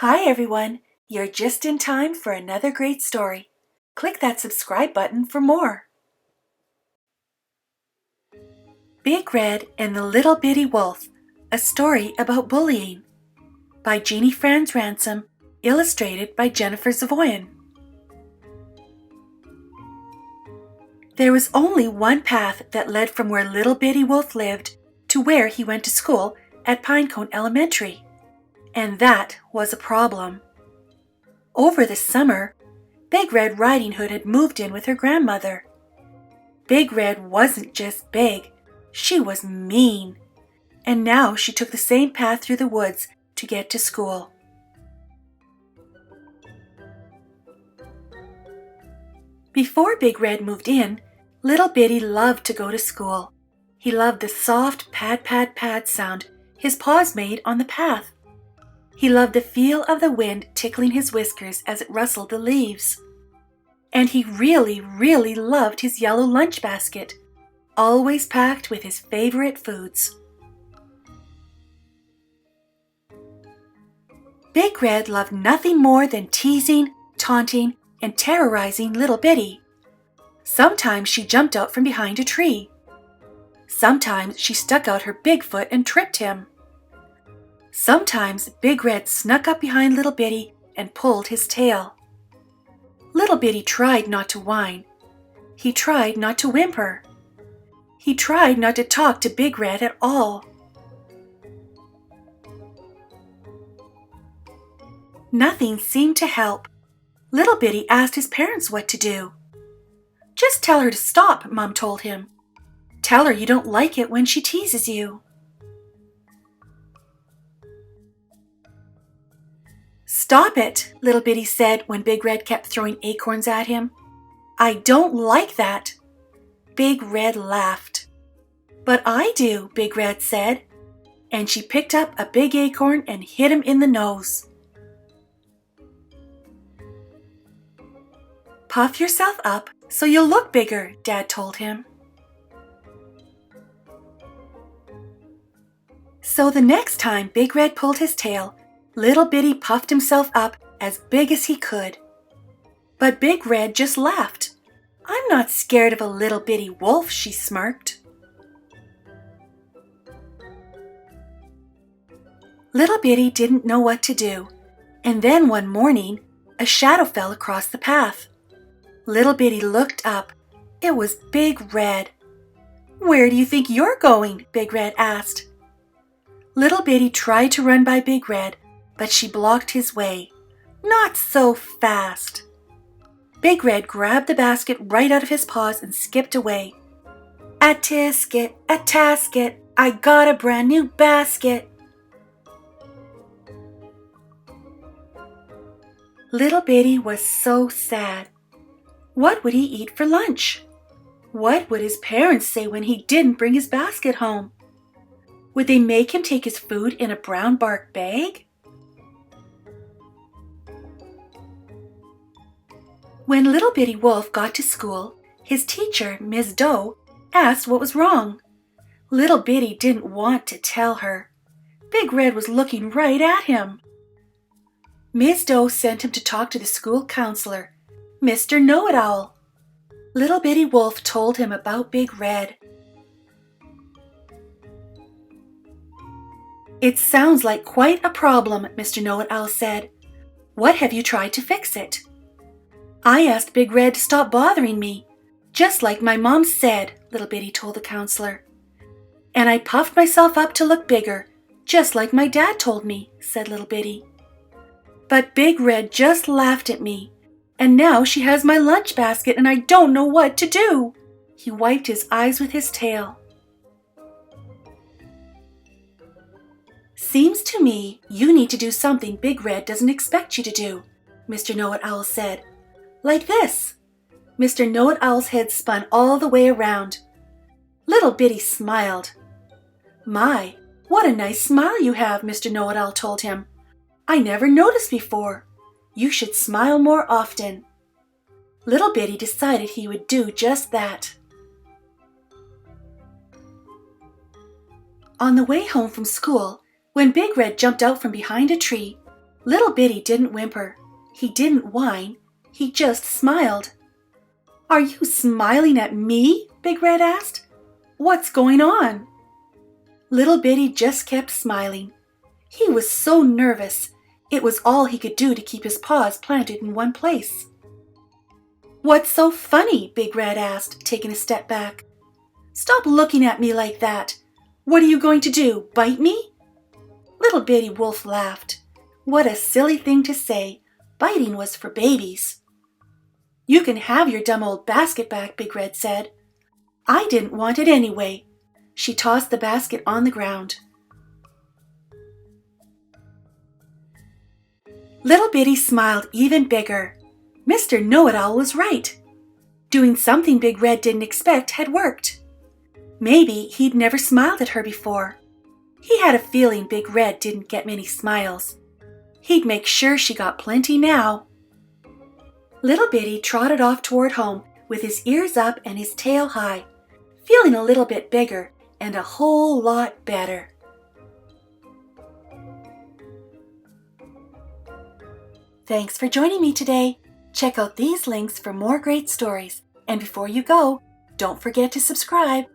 Hi everyone, you're just in time for another great story. Click that subscribe button for more. Big Red and the Little Bitty Wolf, a story about bullying, by Jeanie Franz Ransom, illustrated by Jennifer Zavoyan. There was only one path that led from where Little Bitty Wolf lived to where he went to school at Pinecone Elementary, and that was a problem. Over the summer, Big Red Riding Hood had moved in with her grandmother. Big Red wasn't just big, she was mean, and now she took the same path through the woods to get to school. Before Big Red moved in, Little Bitty loved to go to school. He loved the soft pad pad pad sound his paws made on the path. He loved the feel of the wind tickling his whiskers as it rustled the leaves. And he really, really loved his yellow lunch basket, always packed with his favorite foods. Big Red loved nothing more than teasing, taunting, and terrorizing Little Bitty. Sometimes she jumped out from behind a tree. Sometimes she stuck out her big foot and tripped him. Sometimes Big Red snuck up behind Little Bitty and pulled his tail. Little Bitty tried not to whine. He tried not to whimper. He tried not to talk to Big Red at all. Nothing seemed to help. Little Bitty asked his parents what to do. "Just tell her to stop," Mom told him. "Tell her you don't like it when she teases you." "Stop it," Little Bitty said when Big Red kept throwing acorns at him. "I don't like that." Big Red laughed. "But I do," Big Red said, and she picked up a big acorn and hit him in the nose. "Puff yourself up so you'll look bigger," Dad told him. So the next time Big Red pulled his tail, Little Bitty puffed himself up as big as he could. But Big Red just laughed. "I'm not scared of a little bitty wolf," she smirked. Little Bitty didn't know what to do, and then one morning, a shadow fell across the path. Little Bitty looked up. It was Big Red. "Where do you think you're going?" Big Red asked. Little Bitty tried to run by Big Red, but she blocked his way. "Not so fast." Big Red grabbed the basket right out of his paws and skipped away. "A tisket, a tasket, I got a brand new basket." Little Bitty was so sad. What would he eat for lunch? What would his parents say when he didn't bring his basket home? Would they make him take his food in a brown bark bag? When Little Bitty Wolf got to school, his teacher, Miss Doe, asked what was wrong. Little Bitty didn't want to tell her. Big Red was looking right at him. Miss Doe sent him to talk to the school counselor, Mr. Know-It-All. Little Bitty Wolf told him about Big Red. "It sounds like quite a problem," Mr. Know-It-All said. "What have you tried to fix it?" "I asked Big Red to stop bothering me, just like my mom said," Little Bitty told the counselor. "And I puffed myself up to look bigger, just like my dad told me," said Little Bitty. "But Big Red just laughed at me, and now she has my lunch basket and I don't know what to do." He wiped his eyes with his tail. "Seems to me you need to do something Big Red doesn't expect you to do," Mr. Know-It-Owl said. "Like this." Mr. Know-It-Owl's head spun all the way around. Little Bitty smiled. "My, what a nice smile you have," Mr. Know-It-Owl told him. "I never noticed before. You should smile more often." Little Bitty decided he would do just that. On the way home from school, when Big Red jumped out from behind a tree, Little Bitty didn't whimper. He didn't whine. He just smiled. "Are you smiling at me?" Big Red asked. "What's going on?" Little Bitty just kept smiling. He was so nervous. It was all he could do to keep his paws planted in one place. "What's so funny?" Big Red asked, taking a step back. "Stop looking at me like that. What are you going to do, bite me?" Little Bitty Wolf laughed. What a silly thing to say. Biting was for babies. "You can have your dumb old basket back," Big Red said. "I didn't want it anyway." She tossed the basket on the ground. Little Bitty smiled even bigger. Mr. Know-It-All was right. Doing something Big Red didn't expect had worked. Maybe he'd never smiled at her before. He had a feeling Big Red didn't get many smiles. He'd make sure she got plenty now. Little Bitty trotted off toward home with his ears up and his tail high, feeling a little bit bigger and a whole lot better. Thanks for joining me today. Check out these links for more great stories. And before you go, don't forget to subscribe.